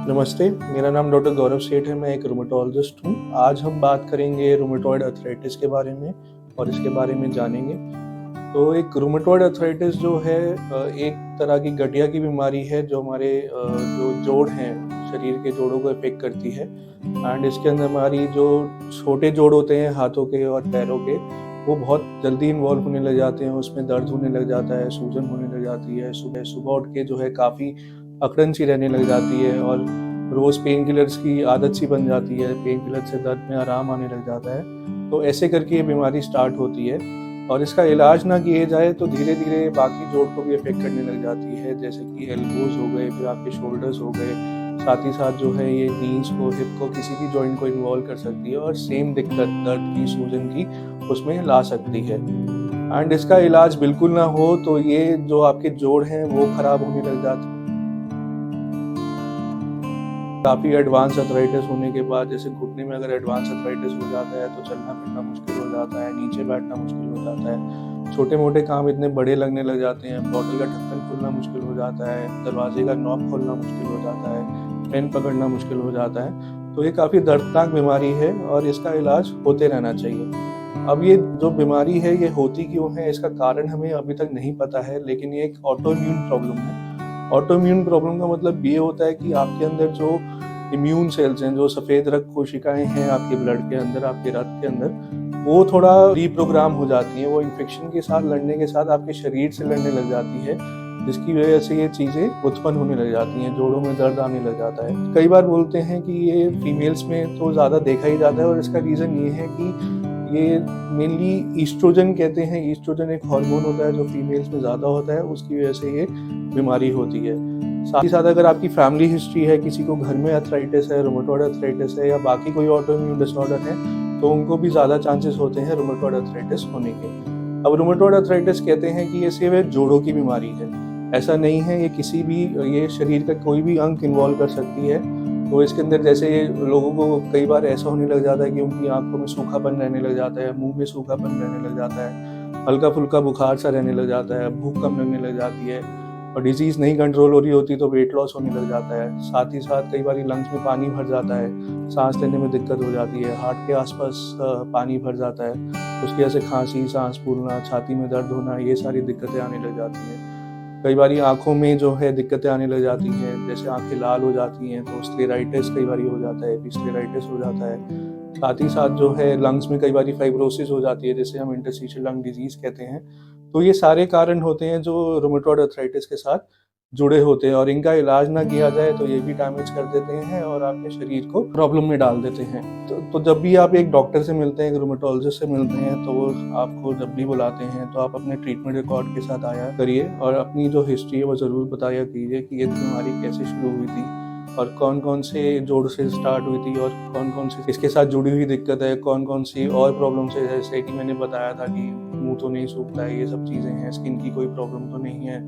नमस्ते, मेरा नाम डॉक्टर गौरव सेठ है, मैं एक रूमेटोलॉजिस्ट हूँ। आज हम बात करेंगे रूमेटॉइड अर्थराइटिस के बारे में और इसके बारे में जानेंगे। तो एक रूमेटॉइड अर्थराइटिस जो है एक तरह की गठिया की बीमारी है जो हमारे जो जोड़ हैं, शरीर के जोड़ों को इफ़ेक्ट करती है। एंड इसके अंदर हमारी जो छोटे जोड़ होते हैं हाथों के और पैरों के, वो बहुत जल्दी इन्वॉल्व होने लग जाते हैं, उसमें दर्द होने लग जाता है, सूजन होने लग जाती है, सुबह-सुबह उठ के जो है काफ़ी अकड़न-सी रहने लग जाती है और रोज़ पेन किलर्स की आदत सी बन जाती है, पेन किलर से दर्द में आराम आने लग जाता है। तो ऐसे करके ये बीमारी स्टार्ट होती है और इसका इलाज ना किए जाए तो धीरे-धीरे बाकी जोड़ को भी इफ़ेक्ट करने लग जाती है, जैसे कि एल्बोज़ हो गए, फिर आपके शोल्डर्स हो गए, साथ ही साथ जो है ये नीज़ को, हिप को, किसी भी जॉइंट को इन्वॉल्व कर सकती है और सेम दिक्कत दर्द की, सूजन की उसमें ला सकती है। एंड इसका इलाज बिल्कुल ना हो तो ये जो आपके जोड़ हैं वो खराब होने लग जाते हैं। काफ़ी एडवांस अर्थराइटिस होने के बाद, जैसे घुटने में अगर एडवांस अर्थराइटिस हो जाता है तो चलना फिरना मुश्किल हो जाता है, नीचे बैठना मुश्किल हो जाता है, छोटे-मोटे काम इतने बड़े लगने लग जाते हैं, बॉटल का ढक्कन खोलना मुश्किल हो जाता है, दरवाजे का नॉब खोलना मुश्किल हो जाता है, पेन पकड़ना मुश्किल हो जाता है। तो ये काफ़ी दर्दनाक बीमारी है और इसका इलाज होते रहना चाहिए। अब ये जो बीमारी है ये होती क्यों है, इसका कारण हमें अभी तक नहीं पता है, लेकिन ये एक ऑटो इम्यून प्रॉब्लम है। ऑटो इम्यून प्रॉब्लम का मतलब ये होता है कि आपके अंदर जो इम्यून सेल्स हैं, जो सफ़ेद रक्त कोशिकाएँ हैं आपके ब्लड के अंदर, आपके रक्त के अंदर, वो थोड़ा रिप्रोग्राम हो जाती हैं। वो इन्फेक्शन के साथ लड़ने के साथ आपके शरीर से लड़ने लग जाती है, जिसकी वजह से ये चीज़ें उत्पन्न होने लग जाती हैं, जोड़ों में दर्द आने लग जाता है। कई बार बोलते हैं कि ये फीमेल्स में तो ज़्यादा देखा ही जाता है और इसका रीज़न ये है कि ये मेनली ईस्ट्रोजन कहते हैं, ईस्ट्रोजन एक हार्मोन होता है जो फीमेल्स में ज़्यादा होता है, उसकी वजह से ये बीमारी होती है। साथ ही साथ अगर आपकी फैमिली हिस्ट्री है, किसी को घर में अर्थराइटिस है, रूमेटॉइड अर्थराइटिस है या बाकी कोई ऑटो इम्यून डिसऑर्डर है, तो उनको भी ज़्यादा चांसेस होते हैं रूमेटॉइड अर्थराइटिस होने के। अब रूमेटॉइड अर्थराइटिस कहते हैं कि ये सिर्फ एक जोड़ों की बीमारी है। ऐसा नहीं है, ये किसी भी ये शरीर का कोई भी अंग इन्वॉल्व कर सकती है। तो इसके अंदर जैसे लोगों को कई बार ऐसा होने लग जाता है कि उनकी आँखों में सूखापन रहने लग जाता है, मुँह में सूखापन रहने लग जाता है, हल्का-फुल्का बुखार सा रहने लग जाता है, भूख कम लगने लग जाती है और डिज़ीज़ नहीं कंट्रोल हो रही होती तो वेट लॉस होने लग जाता है। साथ ही साथ कई बारी लंग्स में पानी भर जाता है, साँस लेने में दिक्कत हो जाती है, हार्ट के आस-पास पानी भर जाता है, उसकी वजह से खाँसी, साँस फूलना, छाती में दर्द होना, ये सारी दिक्कतें आने लग जाती हैं। कई बारी आँखों में जो है दिक्कतें आने लग जाती हैं, जैसे आँखें लाल हो जाती हैं तो स्क्लेराइटिस कई बारी हो जाता है, एपिस्क्लेराइटिस हो जाता है। साथ ही साथ जो है लंग्स में कई बारी फाइब्रोसिस हो जाती है, जिसे हम इंटरस्टिशियल लंग डिजीज़ कहते हैं। तो ये सारे कारण होते हैं जो रूमेटॉइड अर्थराइटिस के साथ जुड़े होते हैं और इनका इलाज ना किया जाए तो ये भी डैमेज कर देते हैं और आपके शरीर को प्रॉब्लम में डाल देते हैं। तो जब भी आप एक डॉक्टर से मिलते हैं, एक रूमेटोलॉजिस्ट से मिलते हैं, तो वो आपको जब भी बुलाते हैं तो आप अपने ट्रीटमेंट रिकॉर्ड के साथ आया करिए और अपनी जो हिस्ट्री है वो ज़रूर बताया कीजिए कि ये बीमारी कैसे शुरू हुई थी और कौन-कौन से जोड़ से स्टार्ट हुई थी और कौन-कौन सी इसके साथ जुड़ी हुई दिक्कत है, कौन-कौन सी और प्रॉब्लम्स है, जैसे कि मैंने बताया था कि मुँह तो नहीं सूखता है, ये सब चीज़ें हैं, स्किन की कोई प्रॉब्लम तो नहीं है,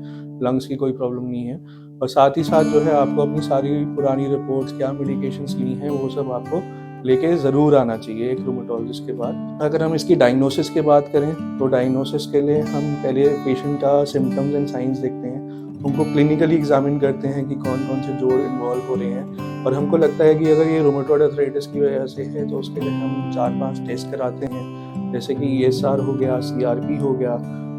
लंग्स की कोई प्रॉब्लम नहीं है और साथ ही साथ जो है आपको अपनी सारी पुरानी रिपोर्ट्स, क्या मेडिकेशंस ली हैं, वो सब आपको लेके ज़रूर आना चाहिए एक रूमेटोलॉजिस्ट के पास। अगर हम इसकी डायग्नोसिस की बात करें, तो डायग्नोसिस के लिए हम पहले पेशेंट का सिम्पटम्स एंड साइन्स देखते हैं, उनको क्लिनिकली एग्ज़ामिन करते हैं कि कौन-कौन से जोड़ इन्वॉल्व हो रहे हैं और हमको लगता है कि अगर ये रूमेटॉइड अर्थराइटिस की वजह से है, तो उसके लिए हम 4-5 टेस्ट कराते हैं, जैसे कि ईएसआर हो गया, सीआरपी हो गया,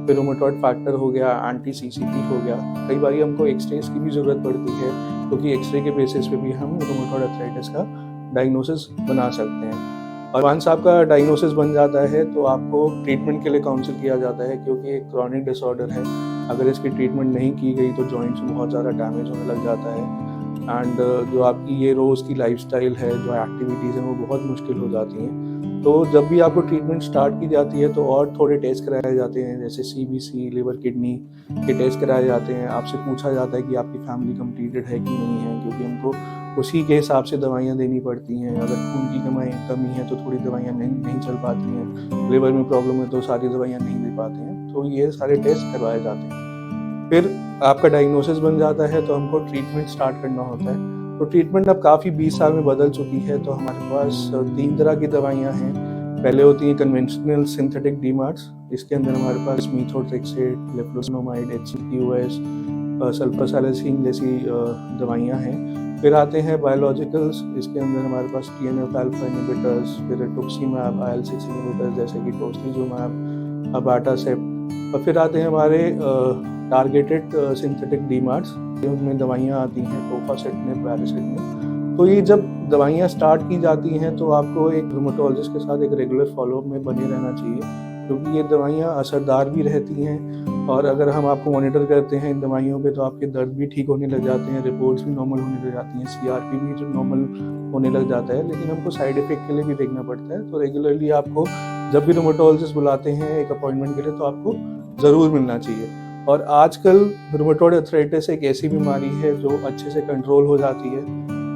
फिर रूमेटॉइड फैक्टर हो गया, एंटी-सीसीपी हो गया। कई बारी हमको एक्स-रेज़ की भी ज़रूरत पड़ती है, क्योंकि एक्स-रे के बेसिस पे भी हम रूमेटॉइड अर्थराइटिस का डायग्नोसिस बना सकते हैं और वंस आपका डायग्नोसिस बन जाता है तो आपको ट्रीटमेंट के लिए काउंसिल किया जाता है, क्योंकि एक क्रॉनिक डिसऑर्डर है। अगर इसकी ट्रीटमेंट नहीं की गई तो जॉइंट्स में बहुत ज़्यादा डैमेज होने लग जाता है एंड जो आपकी ये रोज़ की लाइफ़स्टाइल है, जो एक्टिविटीज़ हैं, वो बहुत मुश्किल हो जाती हैं। तो जब भी आपको ट्रीटमेंट स्टार्ट की जाती है तो और थोड़े टेस्ट कराए जाते हैं, जैसे सीबीसी, लिवर, किडनी के टेस्ट कराए जाते हैं। आपसे पूछा जाता है कि आपकी फैमिली कंप्लीटेड है कि नहीं है, क्योंकि हमको उसी के हिसाब से दवाइयाँ देनी पड़ती हैं। अगर खून की कमी है तो थोड़ी दवाइयाँ नहीं चल पाती हैं, लिवर में प्रॉब्लम है तो सारी दवाइयाँ नहीं दे पाते हैं, तो ये सारे टेस्ट करवाए जाते हैं। फिर आपका डायग्नोसिस बन जाता है तो हमको ट्रीटमेंट स्टार्ट करना होता है। तो ट्रीटमेंट अब काफ़ी 20 साल में बदल चुकी है, तो हमारे पास 3 तरह की दवाइयाँ हैं। पहले होती है कन्वेंशनल सिंथेटिक डीमार्ट्स, इसके अंदर हमारे पास मीथोट्रेक्सेट, लेफ्लुसिनोमाइड, HCQoS सल्फासेलेसिन जैसी दवाइयाँ हैं। फिर आते हैं बायोलॉजिकल्स, इसके अंदर हमारे पास TNF अल्फा इनहिबिटर्स, फिर रिटुक्सीमैब, IL-6 इनहिबिटर्स जैसे कि टोस्लीजुमैब, अबाटासेप्ट। और फिर आते हैं हमारे टारगेटेड सिंथेटिक डीमार्ट्स, उनमें दवाइयाँ आती हैं टोफासेटनिब, बैरिसेटिनिब। तो ये जब दवाइयाँ स्टार्ट की जाती हैं तो आपको एक रूमेटोलॉजिस्ट के साथ एक रेगुलर फॉलोअप में बने रहना चाहिए, क्योंकि ये दवाइयाँ असरदार भी रहती हैं। और अगर हम आपको मॉनिटर करते हैं इन दवाइयों पे तो आपके दर्द भी ठीक होने लग जाते हैं, रिपोर्ट्स भी नॉर्मल होने लग जाती हैं, CRP भी जो नॉर्मल होने लग जाता है। लेकिन हमको साइड इफेक्ट के लिए भी देखना पड़ता है, तो रेगुलरली आपको जब भी रूमेटोलॉजिस्ट बुलाते हैं एक अपॉइंटमेंट के लिए तो आपको ज़रूर मिलना चाहिए। और आजकल रूमेटॉइड अर्थराइटिस एक ऐसी बीमारी है जो अच्छे से कंट्रोल हो जाती है,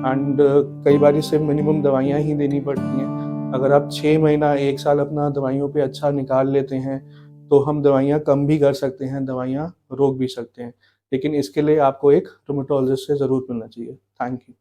एंड कई बार इससे मिनिमम दवाइयाँ ही देनी पड़ती हैं। अगर आप 6 महीना 1 साल अपना दवाइयों पे अच्छा निकाल लेते हैं तो हम दवाइयाँ कम भी कर सकते हैं, दवाइयाँ रोक भी सकते हैं। लेकिन इसके लिए आपको एक रूमेटोलॉजिस्ट से ज़रूर मिलना चाहिए। Thank you.